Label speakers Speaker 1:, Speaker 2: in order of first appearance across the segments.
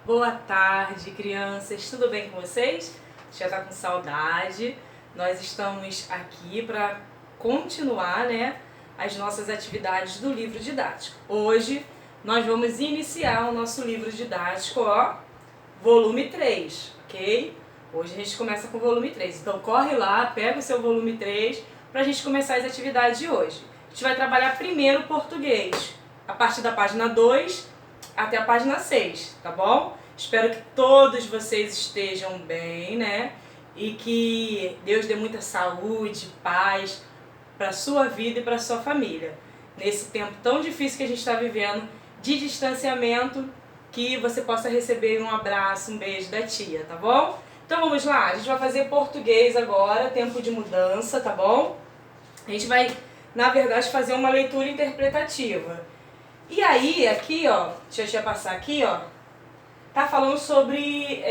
Speaker 1: Boa tarde, crianças. Tudo bem com vocês? Já tá com saudade. Nós estamos aqui para continuar, as nossas atividades do livro didático. Hoje nós vamos iniciar o nosso livro didático, volume 3, ok? Hoje a gente começa com o volume 3. Então corre lá, pega o seu volume 3 para a gente começar as atividades de hoje. A gente vai trabalhar primeiro o português, a partir da página 2 até a página 6, tá bom? Espero que todos vocês estejam bem, E que Deus dê muita saúde, paz para a sua vida e para a sua família. Nesse tempo tão difícil que a gente está vivendo, de distanciamento, que você possa receber um abraço, um beijo da tia, tá bom? Então vamos lá, a gente vai fazer português agora, tempo de mudança, tá bom? A gente vai, na verdade, fazer uma leitura interpretativa. E aí, aqui, deixa eu passar aqui, tá falando sobre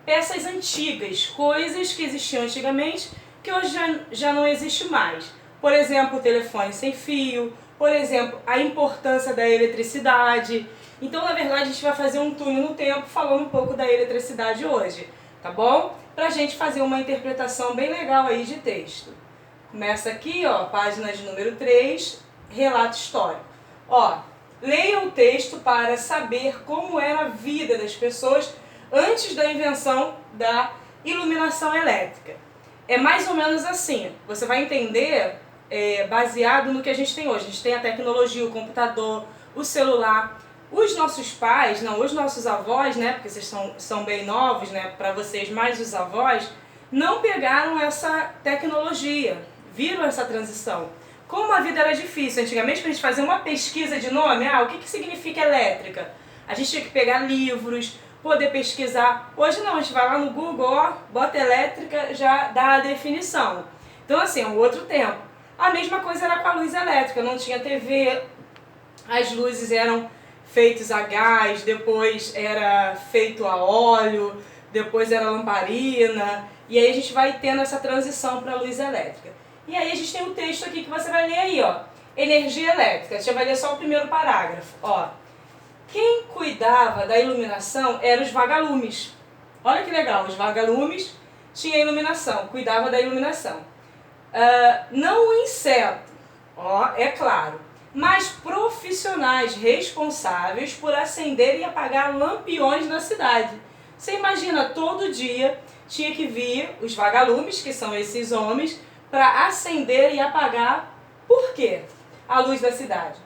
Speaker 1: peças antigas, coisas que existiam antigamente que hoje já não existe mais. Por exemplo, o telefone sem fio, por exemplo, a importância da eletricidade. Então, na verdade, a gente vai fazer um túnel no tempo falando um pouco da eletricidade hoje, tá bom? Pra gente fazer uma interpretação bem legal aí de texto. Começa aqui, página de número 3, relato histórico. Leia o texto para saber como era a vida das pessoas antes da invenção da iluminação elétrica. É mais ou menos assim, você vai entender baseado no que a gente tem hoje. A gente tem a tecnologia, o computador, o celular. Os nossos pais, os nossos avós, porque vocês são bem novos, para vocês mais os avós, não pegaram essa tecnologia, viram essa transição. Como a vida era difícil, antigamente para a gente fazer uma pesquisa de nome, o que significa elétrica? A gente tinha que pegar livros, poder pesquisar. Hoje não, a gente vai lá no Google, bota elétrica, já dá a definição. Então assim, é um outro tempo. A mesma coisa era com a luz elétrica, não tinha TV, as luzes eram feitas a gás, depois era feito a óleo, depois era lamparina, e aí a gente vai tendo essa transição para a luz elétrica. E aí a gente tem um texto aqui que você vai ler aí, energia elétrica. A gente vai ler só o primeiro parágrafo, Quem cuidava da iluminação eram os vagalumes. Olha que legal, os vagalumes tinham iluminação, cuidava da iluminação. Não o inseto, é claro, mas profissionais responsáveis por acender e apagar lampiões na cidade. Você imagina, todo dia tinha que vir os vagalumes, que são esses homens, para acender e apagar, por quê? A luz da cidade.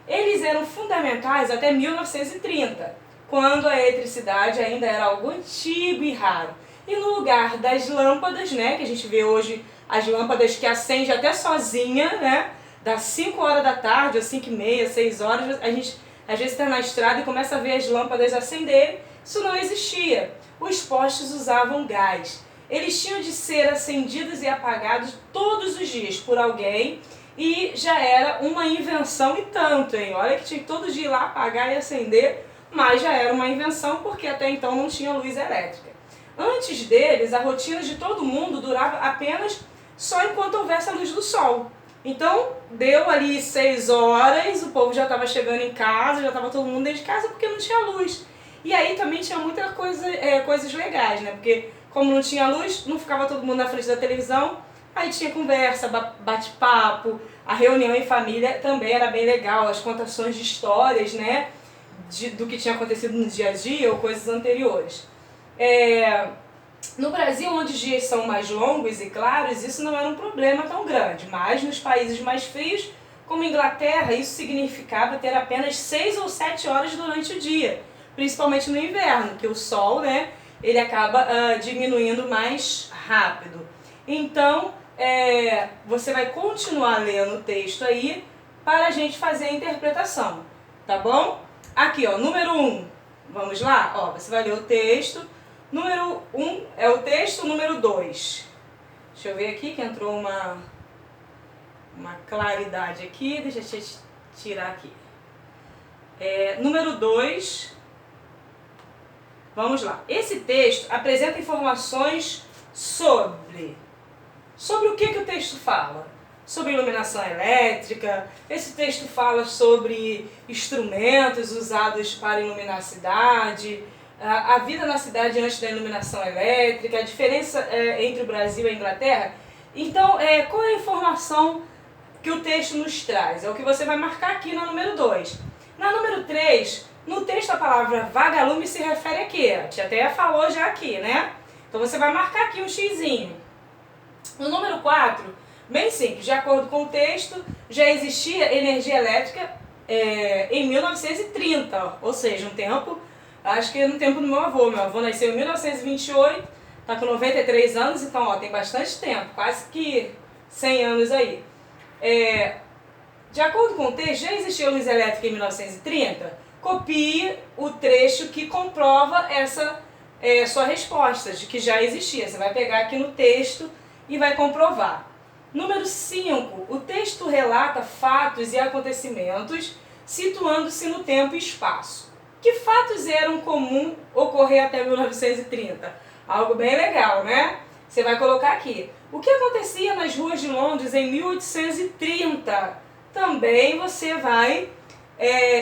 Speaker 1: Eles eram fundamentais até 1930, quando a eletricidade ainda era algo antigo e raro. E no lugar das lâmpadas, que a gente vê hoje, as lâmpadas que acende até sozinha, das 5 horas da tarde, ou 5h30, 6 horas, a gente às vezes está na estrada e começa a ver as lâmpadas acender. Isso não existia. Os postes usavam gás. Eles tinham de ser acendidos e apagados todos os dias por alguém e já era uma invenção e tanto, hein? Olha que tinha que todo dia ir lá apagar e acender, mas já era uma invenção porque até então não tinha luz elétrica. Antes deles, a rotina de todo mundo durava apenas só enquanto houvesse a luz do sol. Então, deu ali 6 horas, o povo já estava chegando em casa, já estava todo mundo dentro de casa porque não tinha luz. E aí também tinha muitas coisas legais, porque como não tinha luz, não ficava todo mundo na frente da televisão, aí tinha conversa, bate-papo, a reunião em família também era bem legal, as contações de histórias, do que tinha acontecido no dia a dia ou coisas anteriores. No Brasil, onde os dias são mais longos e claros, isso não era um problema tão grande, mas nos países mais frios, como Inglaterra, isso significava ter apenas 6 ou 7 horas durante o dia, principalmente no inverno, que o sol, ele acaba diminuindo mais rápido. Então, você vai continuar lendo o texto aí para a gente fazer a interpretação, tá bom? Aqui, número 1, vamos lá? Você vai ler o texto. Número 1 é o texto, número 2. Deixa eu ver aqui que entrou uma claridade aqui, deixa eu tirar aqui. Número 2, vamos lá. Esse texto apresenta informações sobre o que o texto fala. Sobre iluminação elétrica, esse texto fala sobre instrumentos usados para iluminar a cidade, a vida na cidade antes da iluminação elétrica, a diferença entre o Brasil e a Inglaterra. Então, qual é a informação que o texto nos traz? É o que você vai marcar aqui na número 2. Na número 3, no texto a palavra vagalume se refere a quê? A tia até falou já aqui, né? Então você vai marcar aqui um xizinho. No número 4, bem simples, de acordo com o texto, já existia energia elétrica em 1930, ou seja, um tempo, acho que no tempo do meu avô. Meu avô nasceu em 1928, está com 93 anos, então ó, tem bastante tempo, quase que 100 anos aí. De acordo com o texto, já existia luz elétrica em 1930? Copie o trecho que comprova essa sua resposta, de que já existia. Você vai pegar aqui no texto e vai comprovar. Número 5. O texto relata fatos e acontecimentos situando-se no tempo e espaço. Que fatos eram comum ocorrer até 1930? Algo bem legal, né? Você vai colocar aqui. O que acontecia nas ruas de Londres em 1830? Também você vai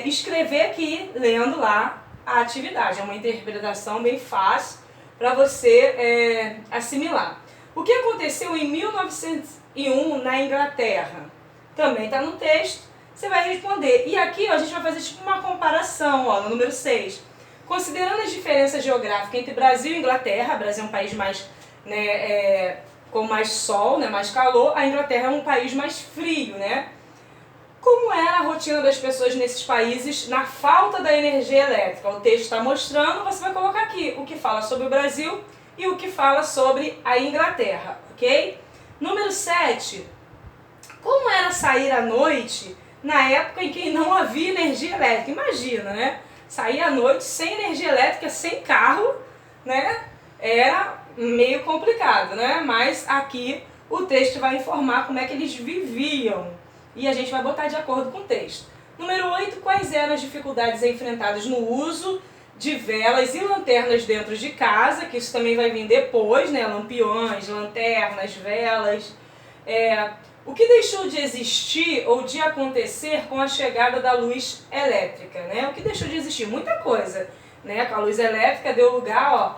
Speaker 1: escrever aqui, lendo lá a atividade. É uma interpretação bem fácil para você assimilar. O que aconteceu em 1901 na Inglaterra? Também está no texto, você vai responder. E aqui ó, a gente vai fazer tipo uma comparação, ó, no número 6. Considerando as diferenças geográficas entre Brasil e Inglaterra, o Brasil é um país mais, com mais sol, né, mais calor, a Inglaterra é um país mais frio, né? Como era a rotina das pessoas nesses países na falta da energia elétrica? O texto está mostrando, você vai colocar aqui o que fala sobre o Brasil e o que fala sobre a Inglaterra, ok? Número 7. Como era sair à noite na época em que não havia energia elétrica? Imagina, né? Sair à noite sem energia elétrica, sem carro, né? Era meio complicado, né? Mas aqui o texto vai informar como é que eles viviam. E a gente vai botar de acordo com o texto. Número 8. Quais eram as dificuldades enfrentadas no uso de velas e lanternas dentro de casa, que isso também vai vir depois, né? Lampiões, lanternas, velas. O que deixou de existir ou de acontecer com a chegada da luz elétrica, né? O que deixou de existir? Muita coisa, né? Com a luz elétrica deu lugar, ó,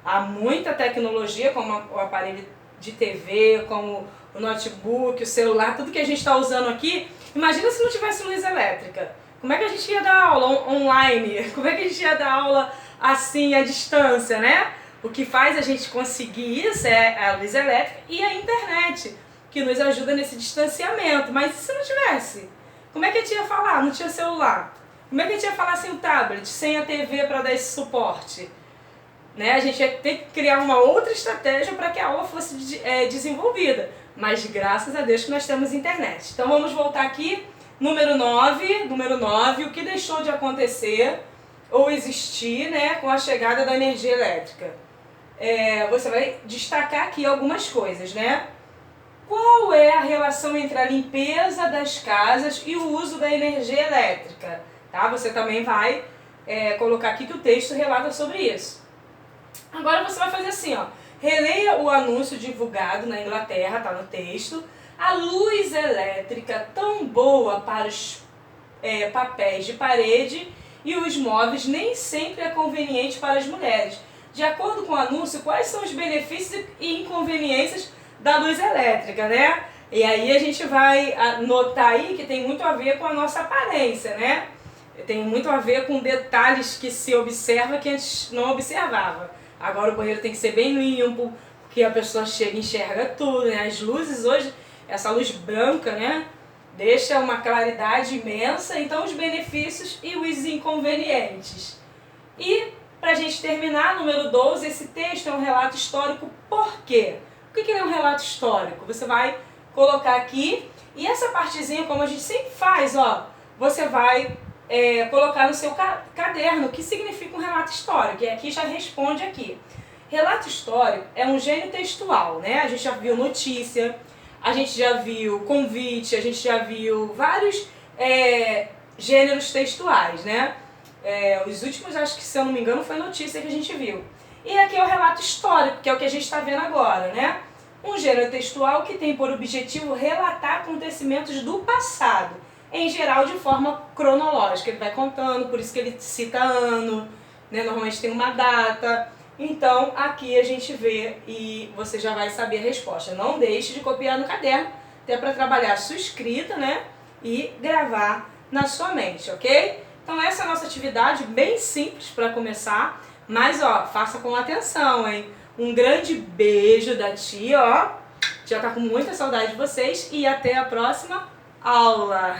Speaker 1: a muita tecnologia, como o aparelho de TV, como o notebook, o celular, tudo que a gente está usando aqui. Imagina se não tivesse luz elétrica. Como é que a gente ia dar aula online? Como é que a gente ia dar aula assim, à distância, né? O que faz a gente conseguir isso é a luz elétrica e a internet, que nos ajuda nesse distanciamento. Mas e se não tivesse? Como é que a gente ia falar? Não tinha celular. Como é que a gente ia falar sem o tablet, sem a TV para dar esse suporte? Né? A gente ia ter que criar uma outra estratégia para que a aula fosse desenvolvida. Mas graças a Deus que nós temos internet. Então vamos voltar aqui. Número 9, o que deixou de acontecer ou existir, né, com a chegada da energia elétrica? Você vai destacar aqui algumas coisas, né? Qual é a relação entre a limpeza das casas e o uso da energia elétrica? Tá? Você também vai colocar aqui que o texto relata sobre isso. Agora você vai fazer assim, ó. Releia o anúncio divulgado na Inglaterra, tá no texto. A luz elétrica tão boa para os papéis de parede e os móveis nem sempre é conveniente para as mulheres. De acordo com o anúncio, quais são os benefícios e inconveniências da luz elétrica, né? E aí a gente vai notar aí que tem muito a ver com a nossa aparência, né? Tem muito a ver com detalhes que se observa que antes não observava. Agora o banheiro tem que ser bem limpo, porque a pessoa chega e enxerga tudo, né? As luzes hoje, essa luz branca, né? Deixa uma claridade imensa, então os benefícios e os inconvenientes. E, para a gente terminar, número 12, esse texto é um relato histórico. Por quê? Por que ele é um relato histórico? Você vai colocar aqui, e essa partezinha, como a gente sempre faz, ó, você vai colocar no seu caderno o que significa um relato histórico, e aqui já responde aqui. Relato histórico é um gênero textual, né? A gente já viu notícia, a gente já viu convite, a gente já viu vários gêneros textuais, né? Os últimos, acho que se eu não me engano, foi notícia que a gente viu. E aqui é o relato histórico, que é o que a gente está vendo agora, né? Um gênero textual que tem por objetivo relatar acontecimentos do passado, em geral de forma cronológica. Ele vai contando, por isso que ele cita ano, né? Normalmente tem uma data. Então aqui a gente vê e você já vai saber a resposta. Não deixe de copiar no caderno, até para trabalhar a sua escrita, né? E gravar na sua mente, ok? Então essa é a nossa atividade, bem simples para começar, mas ó, faça com atenção, hein? Um grande beijo da tia, ó. Já tá com muita saudade de vocês e até a próxima aula.